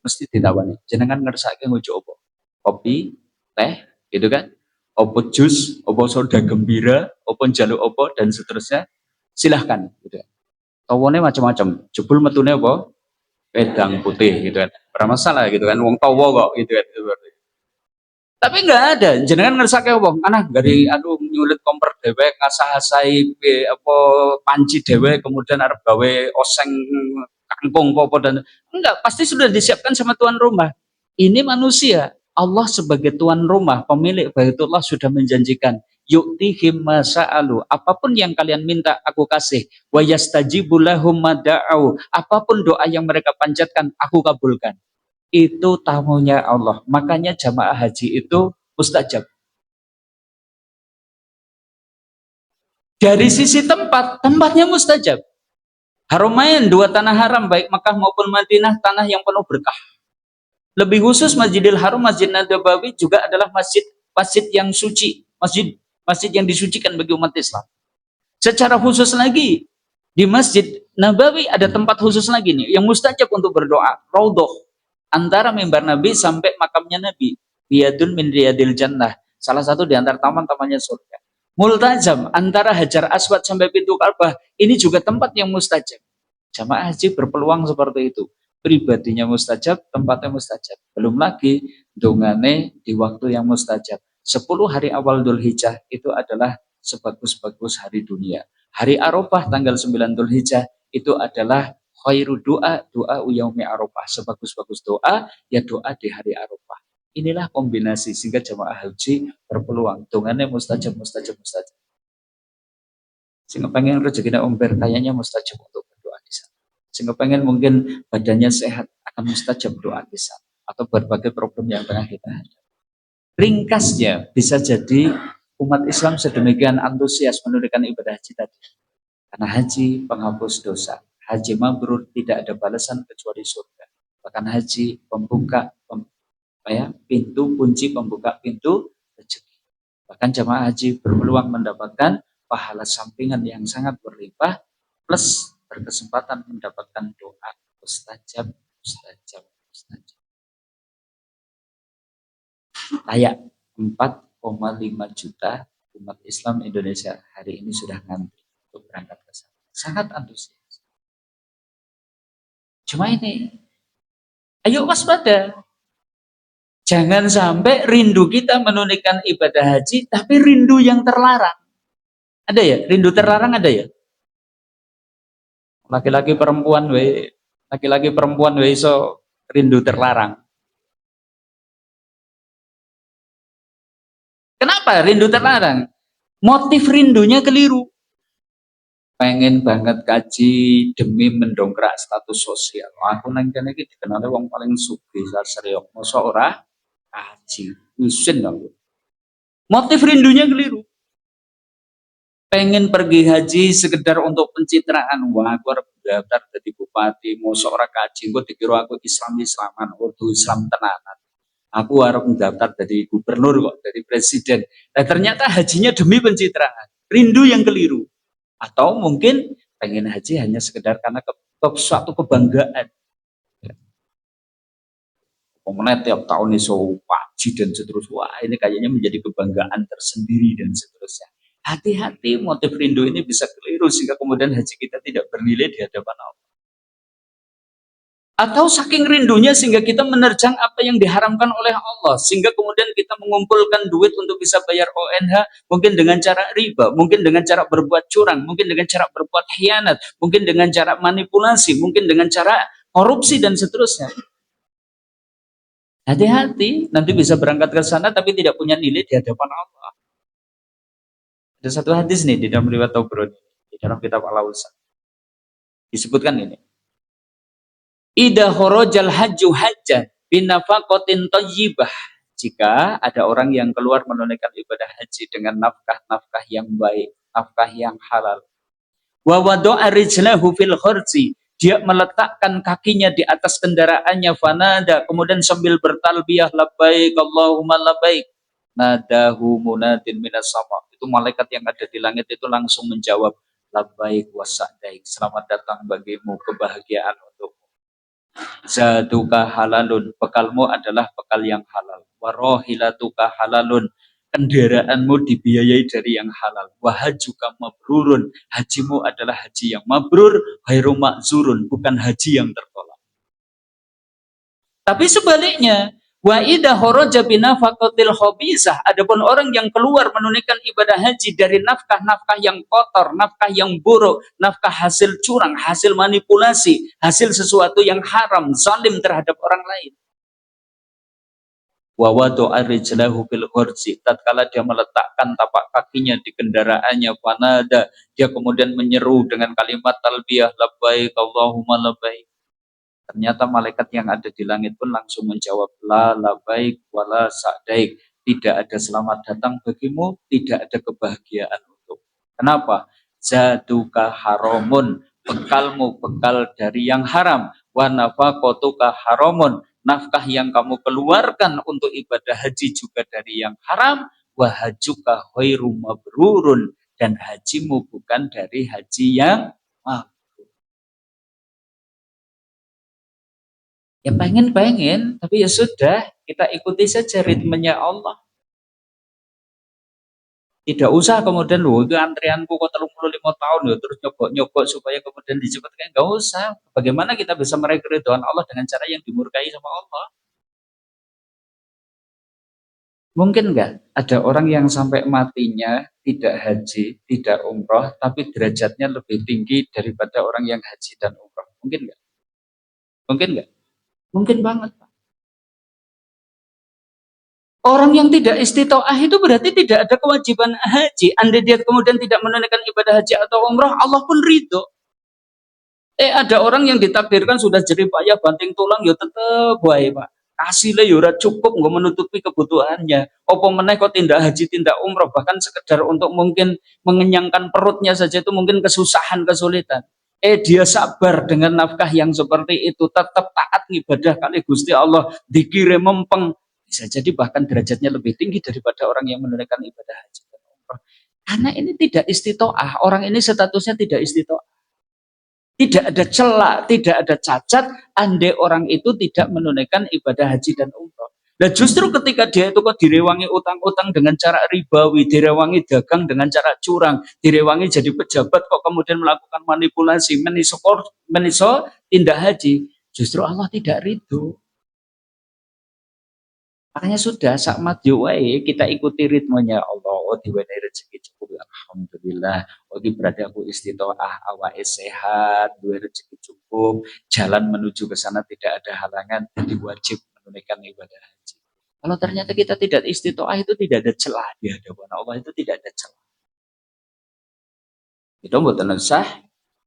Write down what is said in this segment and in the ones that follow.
mesti ditawani. Jenengan ngersake ngojo apa? Kopi, teh, gitu kan? Opo jus, opo soda gembira, opo njaluk opo dan seterusnya. Silahkan gitu. Tawane macam-macam. Jebul metune apa? Wedang putih gitu kan. Ora masalah gitu kan. Wong tawa kok gitu kan. Tapi enggak ada. Jenengan ngersake apa? Anak dari nyulit kompor dhewe, ngasah-asahi apa panci dhewe, kemudian arep gawe oseng kangkung apa dan enggak, pasti sudah disiapkan sama tuan rumah. Ini manusia. Allah sebagai tuan rumah, pemilik Baitullah sudah menjanjikan, yu'tihim masa'alu. Apapun yang kalian minta aku kasih. Wa yastajibu lahum mada'au. Apapun doa yang mereka panjatkan aku kabulkan. Itu tamunya Allah. Makanya jamaah haji itu mustajab. Dari sisi tempat, tempatnya mustajab. Haramain, dua tanah haram, baik Makkah maupun Madinah, tanah yang penuh berkah. Lebih khusus Masjidil Haram, Masjid Nabawi juga adalah masjid yang suci, masjid yang disucikan bagi umat Islam. Secara khusus lagi, di Masjid Nabawi ada tempat khusus lagi nih, yang mustajab untuk berdoa, Raudhah, antara mimbar Nabi sampai makamnya Nabi, Riyadun min Riyadil Jannah, salah satu di antara taman-tamannya surga. Multazam, antara Hajar Aswad sampai pintu Ka'bah, ini juga tempat yang mustajab. Jamaah haji berpeluang seperti itu. Pribadinya mustajab, tempatnya mustajab. Belum lagi dongane di waktu yang mustajab. 10 hari awal Dzulhijjah itu adalah sebagus-bagus hari dunia. Hari Arafah tanggal 9 Dzulhijjah itu adalah khairu doa yaumi Arafah. Sebagus-bagus doa ya doa di hari Arafah. Inilah kombinasi sehingga jamaah haji berpeluang. Dongane mustajab. Sehingga pengen rezekinya umber kayaknya mustajab untuk berdoa di sana. Sehingga pengen mungkin badannya sehat akan mustajab doa di sana. Atau berbagai problem yang tengah kita hadapi. Ringkasnya bisa jadi umat Islam sedemikian antusias menunaikan ibadah haji tadi. Karena haji penghapus dosa. Haji mabrur tidak ada balasan kecuali surga. Bahkan haji pintu kunci pembuka pintu rezeki. Bahkan jamaah haji berpeluang mendapatkan pahala sampingan yang sangat berlimpah plus berkesempatan mendapatkan doa mustajab. Kayak 4,5 juta umat Islam Indonesia hari ini sudah ngantri untuk berangkat ke sana. Sangat antusias. Cuma ini, ayo waspada. Jangan sampai rindu kita menunaikan ibadah haji, tapi rindu yang terlarang. Ada ya? Rindu terlarang ada ya? Laki-laki perempuan so rindu terlarang. Kenapa rindu terlarang? Motif rindunya keliru. Pengen banget kaji demi mendongkrak status sosial. Aku nang kene iki dikenal wong paling sugih sareok. Mosok ora kaji. Usin aku. Motif rindunya keliru. Pengen pergi haji sekedar untuk pencitraan. Wah, aku harus daftar jadi bupati. Mosok ora kaji. Gue dikira aku Islaman. Urdu Islam tenanan. Aku harus mendaftar jadi gubernur kok, jadi presiden. Nah, ternyata hajinya demi pencitraan. Rindu yang keliru. Atau mungkin pengen haji hanya sekedar karena suatu kebanggaan. Kemudian tiap tahun iso haji dan seterusnya. Wah, ini kayaknya menjadi kebanggaan tersendiri dan seterusnya. Hati-hati motif rindu ini bisa keliru sehingga kemudian haji kita tidak bernilai di hadapan Allah. Atau saking rindunya sehingga kita menerjang apa yang diharamkan oleh Allah. Sehingga kemudian kita mengumpulkan duit untuk bisa bayar ONH. Mungkin dengan cara riba. Mungkin dengan cara berbuat curang. Mungkin dengan cara berbuat khianat. Mungkin dengan cara manipulasi. Mungkin dengan cara korupsi dan seterusnya. Hati-hati. Nanti bisa berangkat ke sana tapi tidak punya nilai di hadapan Allah. Ada satu hadis nih di dalam riwayat Tabrani. Di dalam kitab Al-Awsat. Disebutkan ini. Idza kharajal hajju hajjan binafaqatin thayyibah. Jika ada orang yang keluar menunaikan ibadah haji dengan nafkah-nafkah yang baik, nafkah yang halal. Wa wada'a rijlahu fil kharji. Dia meletakkan kakinya di atas kendaraannya fanada, kemudian sambil bertalbiyah labbaik Allahumma labbaik. Nadahu munadin minas sama. Itu malaikat yang ada di langit itu langsung menjawab labbaik wa sa'daik. Selamat datang bagimu, kebahagiaan untukmu. Zaduka halalun, bekalmu adalah bekal yang halal. Warohilatuka halalun, kendaraanmu dibiayai dari yang halal. Wahajuka mabrurun, hajimu adalah haji yang mabrur. Khairu makzurun, bukan haji yang tertolak. Tapi sebaliknya, wa idza kharaja binafaqatil khabisah, adapun orang yang keluar menunaikan ibadah haji dari nafkah-nafkah yang kotor, nafkah yang buruk, nafkah hasil curang, hasil manipulasi, hasil sesuatu yang haram, zalim terhadap orang lain. Wa wada'a rijlahu fil ghurzi, tatkala dia meletakkan tapak kakinya di kendaraannya, fanada, dia kemudian menyeru dengan kalimat talbiyah, labbaik Allahumma labbaik. Ternyata malaikat yang ada di langit pun langsung menjawab, la labaik wala sa'daik. Tidak ada selamat datang bagimu, tidak ada kebahagiaan untuk. Kenapa? Zaduka haramun, bekalmu bekal dari yang haram. Wa nafaqatuka haramun, nafkah yang kamu keluarkan untuk ibadah haji juga dari yang haram. Wa hajuka khairu mabrurun, dan hajimu bukan dari haji yang mabrur. Ya pengen, tapi ya sudah, kita ikuti saja ritmenya Allah. Tidak usah kemudian loh, itu antrianku kok 35 tahun ya, terus nyogok supaya kemudian dicepatkan. Enggak usah. Bagaimana kita bisa meraih keridhaan Allah dengan cara yang dimurkai sama Allah? Mungkin enggak ada orang yang sampai matinya tidak haji, tidak umroh, tapi derajatnya lebih tinggi daripada orang yang haji dan umroh? Mungkin enggak? Mungkin enggak? Mungkin banget. Orang yang tidak istitoah itu berarti tidak ada kewajiban haji. Andai dia kemudian tidak menunaikan ibadah haji atau umrah, Allah pun ridho. Ada orang yang ditakdirkan sudah jerih payah banting tulang, ya tetep wae Pak. Hasilnya ya cukup nggak menutupi kebutuhannya. Apa meneh kok tindak haji, tindak umrah, bahkan sekedar untuk mungkin mengenyangkan perutnya saja itu mungkin kesusahan, kesulitan. Dia sabar dengan nafkah yang seperti itu, tetap taat ibadah kali Gusti Allah, dikira mempeng, bisa jadi bahkan derajatnya lebih tinggi daripada orang yang menunaikan ibadah haji dan umrah. Karena ini tidak istitoah, orang ini statusnya tidak istitoah. Tidak ada celah, tidak ada cacat, andai orang itu tidak menunaikan ibadah haji dan umrah. Nah justru ketika dia itu kok direwangi utang-utang dengan cara ribawi, direwangi dagang dengan cara curang, direwangi jadi pejabat kok kemudian melakukan manipulasi, meniso tindak haji, justru Allah tidak ridho. Makanya sudah sakmat wae kita ikuti ritmenya Allah. Oh diwenehi rezeki cukup, alhamdulillah. Oh berarti aku istitoah, awake sehat, duwe rezeki cukup, jalan menuju ke sana tidak ada halangan, jadi wajib menunaikan ibadah haji. Kalau ternyata kita tidak istitoah, itu tidak ada celah di hadapan Allah, itu tidak ada celah. Itu mboten usah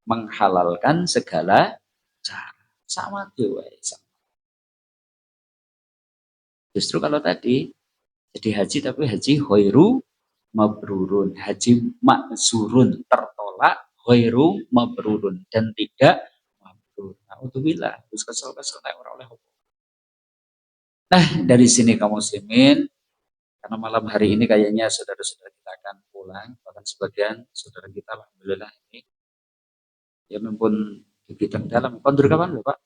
menghalalkan segala cara. Sama wae. Justru kalau tadi jadi haji tapi haji khairu mabrurun, haji makzurun, tertolak, khairu mabrurun, dan tidak mabrur. Alhamdulillah, terus kesel-kesel orang oleh Allah. Nah, dari sini kaum muslimin, karena malam hari ini kayaknya saudara-saudara kita akan pulang, bahkan sebagian saudara kita alhamdulillah ini ya mumpun di bidang dalam. Kondur kapan Bapak?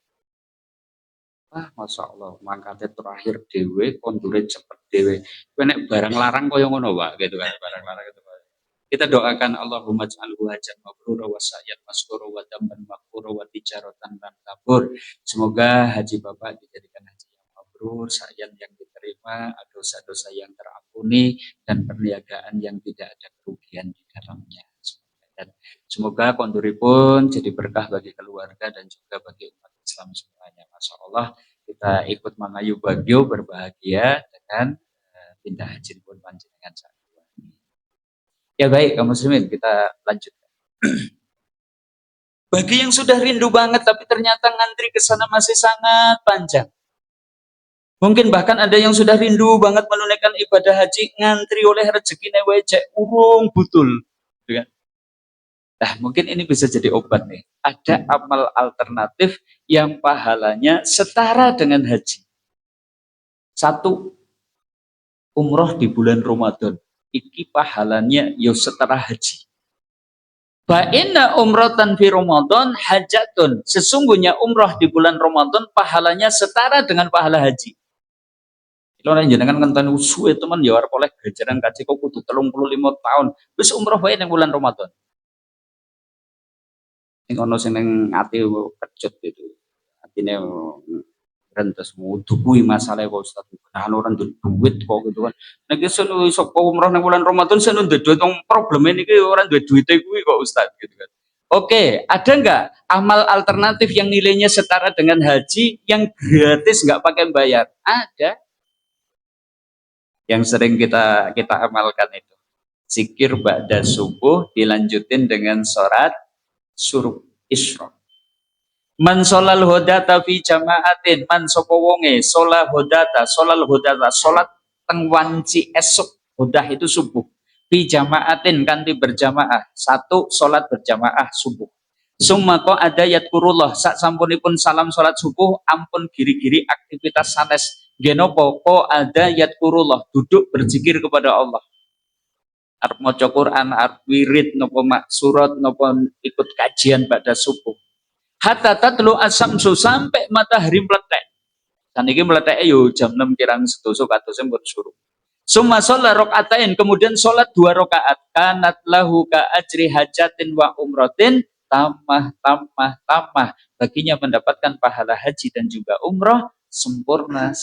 Masya Allah, mangkatnya terakhir dewe, kondure cepet dewe. Nek barang larang kaya ngono, Pak, gitu kan, barang larang itu. Kita doakan Allahumma ja'alhu hajan mabrura wa sa'yan maskura wa damban maghfura wa tijaratan lan kabur. Semoga haji Bapak dijadikan haji yang mabrur, sa'yan yang diterima, dosa-dosa yang terampuni, dan perniagaan yang tidak ada kerugian di dalamnya. Dan semoga konduripun jadi berkah bagi keluarga dan juga bagi umat Islam semuanya. Masya Allah, kita ikut mengayu bagio berbahagia dengan pindah haji pun panjenengan saat ini. Ya baik, kaum muslimin, kita lanjutkan. Bagi yang sudah rindu banget tapi ternyata ngantri ke sana masih sangat panjang. Mungkin bahkan ada yang sudah rindu banget menunaikan ibadah haji, ngantri oleh rezeki wejek urung butul. Nah, mungkin ini bisa jadi obat nih. Ada amal alternatif yang pahalanya setara dengan haji. Satu, umroh di bulan Ramadan. Iki pahalanya yo setara haji. Fa inna umratan fi Ramadan hajatun. Sesungguhnya umrah di bulan Ramadan pahalanya setara dengan pahala haji. Kalau jenengan ngenten suwe teman ya arep oleh ganjaran kaji kok kudu 35 tahun. Wis umrah wae ning bulan Ramadan. Ning ono sing ning ati kecut gitu. Atine rentes tukuy masalah kok Ustaz. Nah, orang duit kok gitu kan. Nek iso umrah ning bulan Ramadan sen duwe duit probleme niki orang duwe duite kuwi kok Ustaz gitu kan. Oke, ada nggak amal alternatif yang nilainya setara dengan haji yang gratis nggak pakai bayar? Ada. Yang sering kita amalkan itu. Zikir ba'da subuh dilanjutin dengan sholat suruh isyraq. Man sholal hodata fi jama'atin, man sapa wonge sholat hodata, sholat teng wanci esuk. Hodah itu subuh. Fi jama'atin kanthi berjamaah. Satu sholat berjamaah subuh. Summa ko ada yadkurullah sak sampunipun salam sholat subuh ampun giri-giri aktivitas sanes genopo ko ada yadkurullah duduk berzikir kepada Allah. Arep maca Quran, arep wirid napa mak surat napa ikut kajian pada subuh. Hatta tatlu asamsu sampai matahari meletek. Saniki meletek yo jam 6 kirang sedasa katose mbon suruh. Summa sholat rokaatain, kemudian sholat 2 rakaat. Kanat lahu ka ajri hajatin wa umrotin tamah. Baginya mendapatkan pahala haji dan juga umroh sempurna.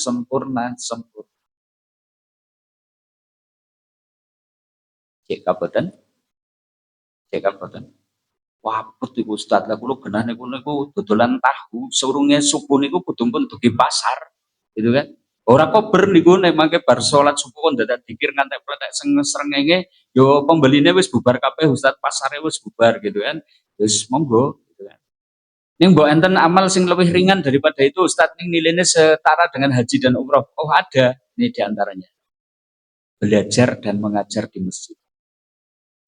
Cek kabutan. Wapet iku Ustaz, lah kula genah niku dodolan tahu, surunge subuh niku kudu pun dugi pasar. Gitu kan. Ora kober niku nek mangke bar salat subuh kon dadak dikir ngantek pletek srengenge yo pembeline wis bubar kabeh Ustaz, pasare wis bubar gitu kan. Wis monggo gitu kan. Ning mbok enten amal sing lebih ringan daripada itu Ustaz, ning nilainya setara dengan haji dan umroh. Oh ada, ini diantaranya. Belajar dan mengajar di masjid.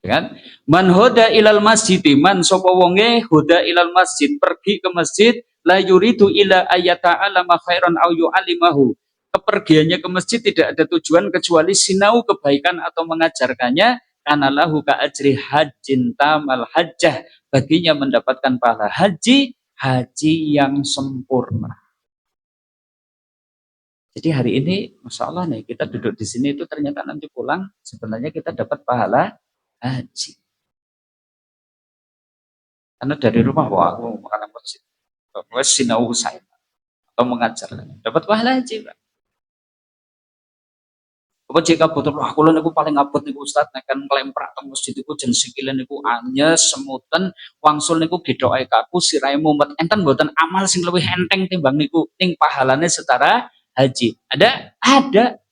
Kan? Man hoda ilal masjid, man sapa wonge hoda ilal masjid, pergi ke masjid la yuridu ila ayata alama khairan au yu'alimahu. Kepergiannya ke masjid tidak ada tujuan kecuali sinau kebaikan atau mengajarkannya, karena lahu ka ajri hajjin tamal hajjah, baginya mendapatkan pahala haji yang sempurna. Jadi hari ini Masya Allah nih kita duduk di sini itu ternyata nanti pulang sebenarnya kita dapat pahala haji. Karena dari rumah wah aku makan masjid, wes sinau saya atau mengajar, dapat pahala haji, Pak. Apa jika betul aku aku paling abot niku Ustaz nek kan nglemprak teng masjid iku jen sikile niku anyes semutan wangsul niku gedhoke kaku sirahe mumet. Enten mboten amal sing luwih enteng timbang niku ning pahalane setara haji. Ada.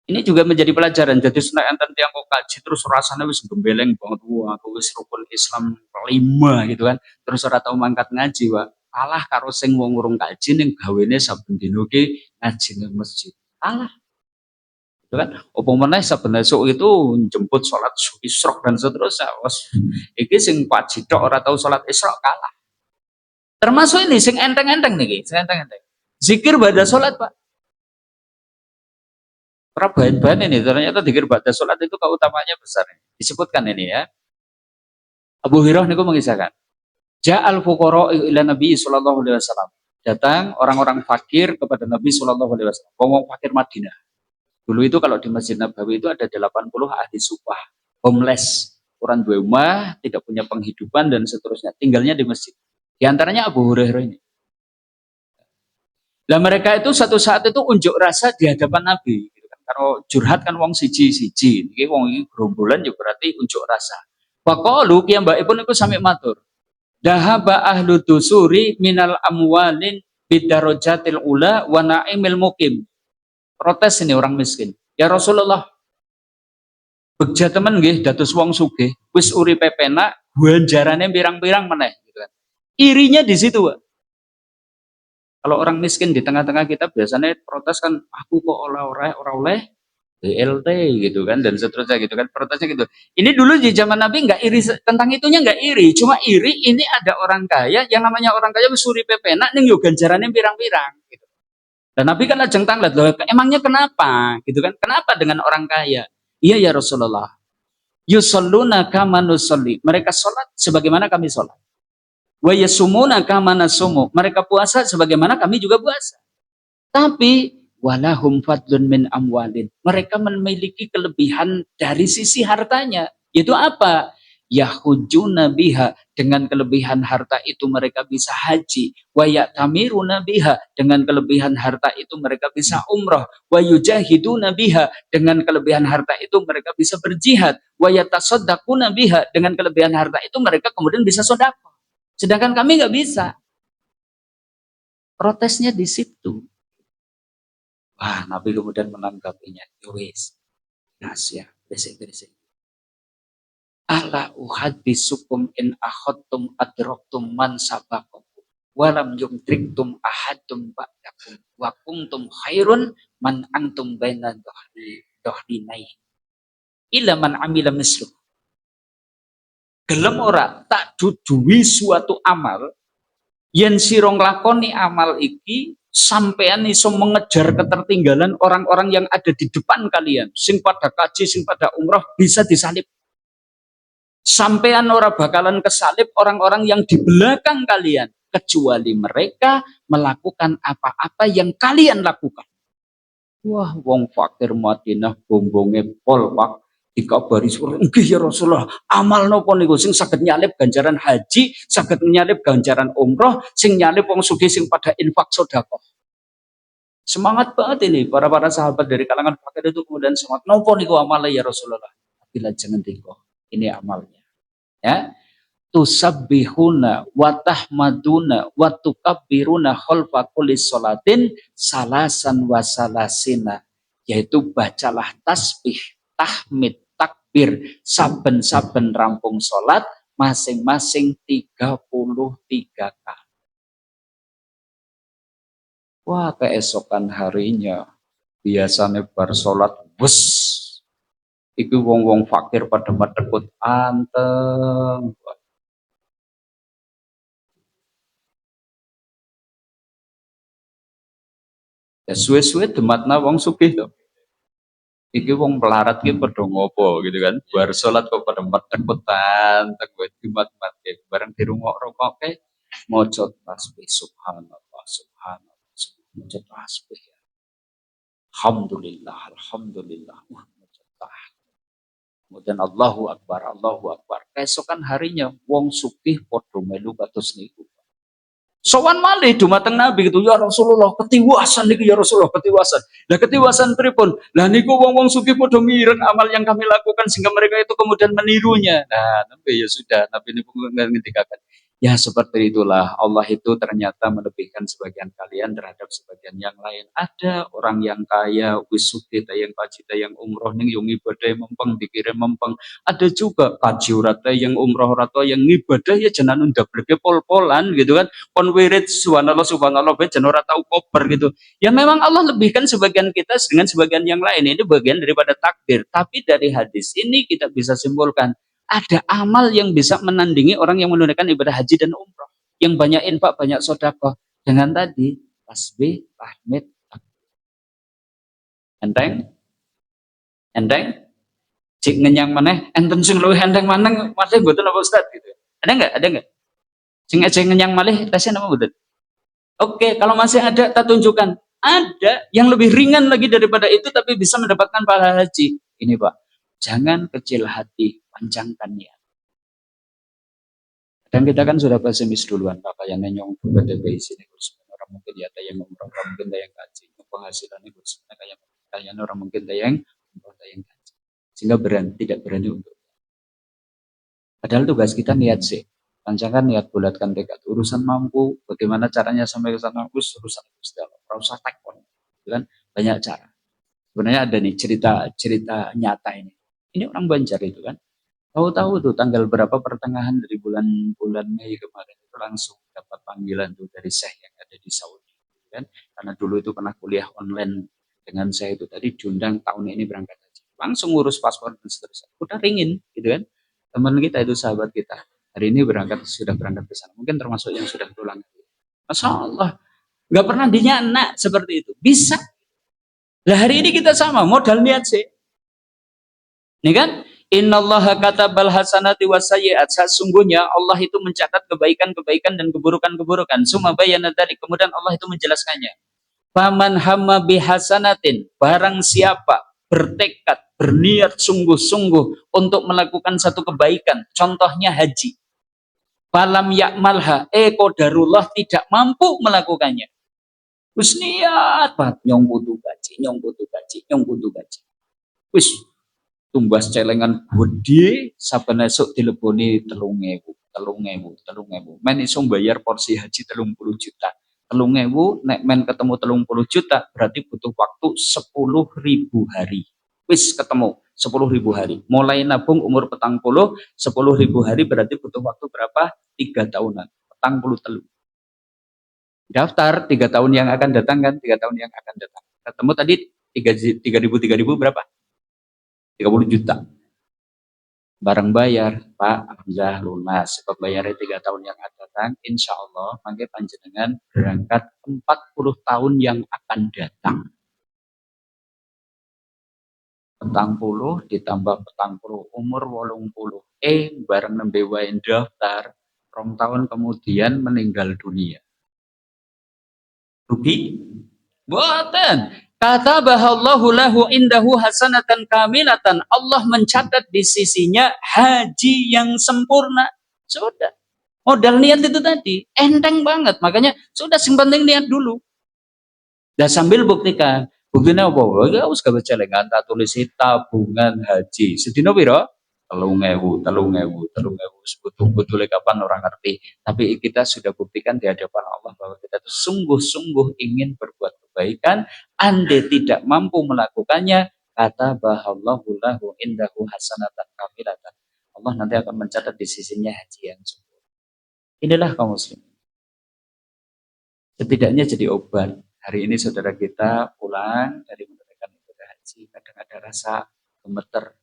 Ini juga menjadi pelajaran. Jadi senak enten tiang kok kaji terus rasanya wis gembeleng banget. Wah, aku wis rukun Islam 5 gitu kan. Terus ora tau mangkat ngaji, Pak. Kalah karo sing wong urung kaji ning gawene saben dina ki ngaji ning masjid. Kalah. Gitu kan. Apa meneh saben esuk itu jemput salat isyraq dan seterusnya. Wes iki sing kaji tok ora tau salat isyraq kalah. Termasuk ini sing enteng-enteng niki, sing enteng-enteng. Zikir pada salat, Pak. Bahan-bahan ini ternyata dikir pada sholat itu keutamanya besar. Disebutkan ini ya. Abu Hurairah niku mengisahkan. Ja'al fuqara ila Nabi sallallahu alaihi wasallam. Datang orang-orang fakir kepada Nabi sallallahu alaihi wasallam. Ngomong fakir Madinah. Dulu itu kalau di Masjid Nabawi itu ada 80 ahli supah, homeless, orang dua rumah, tidak punya penghidupan dan seterusnya. Tinggalnya di masjid. Di antaranya Abu Hurairah ini. Nah mereka itu satu saat itu unjuk rasa di hadapan Nabi. Kalau curhat kan wong siji-siji, iki wong iki gerombolan ya berarti unjuk rasa. Faqalu piyambakipun iku sami matur. Dahaba ahlu dusuri minal amwalin bidarajatil ula wa na'imil mukim. Protes ini orang miskin. Ya Rasulullah, begja temen nggih dados wong sugih, wis uripe penak, ganjarane pirang-pirang meneh gitu kan. Irinya di situ, Pak. Kalau orang miskin di tengah-tengah kita biasanya protes kan, aku kok ora oleh BLT gitu kan dan seterusnya gitu kan, protesnya gitu. Ini dulu di zaman Nabi nggak iri tentang itunya, nggak iri, cuma iri ini ada orang kaya yang namanya orang kaya suri pepenak ning yo ganjarane pirang-pirang gitu. Dan Nabi kan lajeng tanglet loh, emangnya kenapa gitu kan? Kenapa dengan orang kaya? Iya ya Rasulullah. Yusalluna kama nusalli. Mereka sholat sebagaimana kami sholat. Wa yasumuna kama nasumu. Mereka puasa sebagaimana kami juga puasa. Tapi walahum fadlun min amwalin. Mereka memiliki kelebihan dari sisi hartanya. Yaitu apa? Yahujuna biha. Dengan kelebihan harta itu mereka bisa haji. Wa ya'tamiruna biha. Dengan kelebihan harta itu mereka bisa umrah. Wa yujahiduna biha. Dengan kelebihan harta itu mereka bisa berjihad. Wa yatasaddaquna biha. Dengan kelebihan harta itu mereka kemudian bisa sedekah. Sedangkan kami nggak bisa. Protesnya di situ. Wah, Nabi kemudian menanggapinya. Wis, ya, berisik. Ala uhadisukum in akhadtum adraktum man sabakum walam yumtriktum ahadtum ba'dakum wa kuntum khairun man antum baina dohrinai ila man amila misluh. Gelem ora tak duduhi suatu amal yen sira nglakoni amal iki sampean iso mengejar ketertinggalan orang-orang yang ada di depan kalian sing pada kaji sing pada umrah bisa disalib. Sampean ora bakalan kesalib orang-orang yang di belakang kalian kecuali mereka melakukan apa-apa yang kalian lakukan. Wah, wong fakir Madinah bombonge pol Pak dikabari nggih ya Rasulullah, amal napa niku sing saged nyalip ganjaran haji, saged nyalip ganjaran umroh, sing nyalip wong sugih sing pada infak sedekah. Semangat banget ini para sahabat dari kalangan fakir itu kemudian semangat. Napa niku amalnya ya Rasulullah? Bila jangan tiko. Ini amalnya. Ya, tusabbihuna wa tahmaduna wa tukabbiruna khalfa kulli sholatin salasan wa salasina, yaitu bacalah tasbih, tahmid, takbir saben-saben rampung salat masing-masing 33 kali. Wah, keesokan harinya biasanya bar salat wes iku wong-wong fakir pada medekut anteng. Ya suwe-suwe dematna wong sugih to. Iki wong pelarat ki padha ngopo gitu kan. Bar salat kok pada medekut anteng kowe demat-matke bareng dirungokke maca tasbih subhanallah subhanallah maca tasbih. Alhamdulillah alhamdulillah. Kemudian Allahu Akbar, Allahu Akbar. Keesokan harinya, wong sugih podo melu kados niku. Sowan malih dumateng Nabi gitu, ya Rasulullah, ketiwasan niku ya Rasulullah, ketiwasan. Lah ketiwasan pripun? Lah niku wong-wong sugih podo mireng amal yang kami lakukan sehingga mereka itu kemudian menirunya. Nah, Nabi ya sudah, Nabi ini pun ngendikaken. Ya seperti itulah Allah itu ternyata melebihkan sebagian kalian terhadap sebagian yang lain. Ada orang yang kaya, wis sugih yang kaji yang umroh ning yang ibadah mempeng dikirim mempeng. Ada juga kaji urata yang umroh rata yang ibadah ya jenengan ndableke pol-polan gitu kan. Kon wirid subhanallah subhanallah bae jeneng ora tau kober gitu. Ya memang Allah lebihkan sebagian kita dengan sebagian yang lain. Ini bagian daripada takdir. Tapi dari hadis ini kita bisa simpulkan ada amal yang bisa menandingi orang yang menunaikan ibadah haji dan umroh. Yang banyak infak, banyak sedekah. Dengan tadi, tasbih, tahmid, takbir. Enteng? Enteng? Cik ngenyang maneh, enten sing luwih enteng maneh, masih mboten apa Ustaz gitu. Ada enggak? Ada enggak? Sing ngenyang malih tesnya apa mboten? Oke, kalau masih ada kita tunjukkan. Ada yang lebih ringan lagi daripada itu tapi bisa mendapatkan pahala haji. Ini Pak, jangan kecil hati, panjangkan niat. Dan kita kan sudah pesimis duluan, Pak, yang nenyong BTP sini orang mungkin ya tayang umroh, orang mungkin tayang kaji, penghasilan itu sebenarnya kayak orang mungkin tayang umroh, tayang kaji, sehingga tidak berani untuk. Padahal tugas kita niat sih, panjangkan niat, bulatkan tekad, urusan mampu, bagaimana caranya sampai ke sana, urusan Gusti Allah, ora usah tekon, kan banyak cara. Sebenarnya ada nih cerita nyata ini. Ini orang Banjar itu kan. Tahu-tahu tuh tanggal berapa pertengahan dari bulan Mei kemarin itu langsung dapat panggilan tuh dari Syekh yang ada di Saudi kan. Karena dulu itu pernah kuliah online dengan saya itu tadi diundang tahun ini berangkat haji. Langsung ngurus paspor dan seterusnya. Udah ringin gitu kan. Teman kita itu sahabat kita. Hari ini sudah berangkat ke sana. Mungkin termasuk yang sudah pulang. Masya Allah. Nggak pernah dinyana seperti itu. Bisa. Lah hari ini kita sama modal niat sih. Nih kan? Innallaha katabal hasanati wasayyi'at. Sesungguhnya Allah itu mencatat kebaikan-kebaikan dan keburukan-keburukan. Summa bayyana dzalik. Kemudian Allah itu menjelaskannya. Faman hamma bihasanatin, barang siapa bertekad, berniat sungguh-sungguh untuk melakukan satu kebaikan, contohnya haji. Falam yakmalha, qadarullah tidak mampu melakukannya. Wis niat banget nyong kudu gaji, nyong kudu gaji, nyong kudu gaji. Wis tumbas celengan gede, saben esuk dileboni 3.000, 3.000, 3.000. Men iso bayar porsi haji 30 juta. 3.000 nek men ketemu 30 juta berarti butuh waktu 10.000 hari. Wis ketemu 10.000 hari. Mulai nabung umur 40, 10.000 hari berarti butuh waktu berapa? 3 tahunan. 40 daftar 3 tahun yang akan datang kan, 3 tahun yang akan datang. Ketemu tadi 3.000 berapa? 30 juta. Barang bayar, Pak, alhamdulillah lunas. Sebab bayarnya 3 tahun yang akan datang, insya Allah, mangke panjenengan berangkat 40 tahun yang akan datang. 40 ditambah 40, umur 80. Bareng nembe wae daftar, 2 tahun kemudian meninggal dunia. Rugi? Boten. Katabahallahu lahu indahu hasanatan kamilatan. Allah mencatat di sisinya haji yang sempurna. Sudah. Modal niat itu tadi. Enteng banget. Makanya sudah sing penting niat dulu. Dan sambil buktikan. Buktinya apa? Gak usah bercelengan. Tak tulis tabungan haji. Sedino piro? 3.000, 3.000, 3.000. Sebetulnya kapan orang ngerti. Tapi kita sudah buktikan di hadapan Allah bahwa kita itu sungguh-sungguh ingin berbuat kebaikan. Andai tidak mampu melakukannya, kata bahallahu lahu indahu hasanatan kamilatan. Allah nanti akan mencatat di sisinya haji yang sempurna. Inilah kaum muslim. Setidaknya jadi obat. Hari ini saudara kita pulang dari menunaikan ibadah haji, kadang ada rasa gemeter,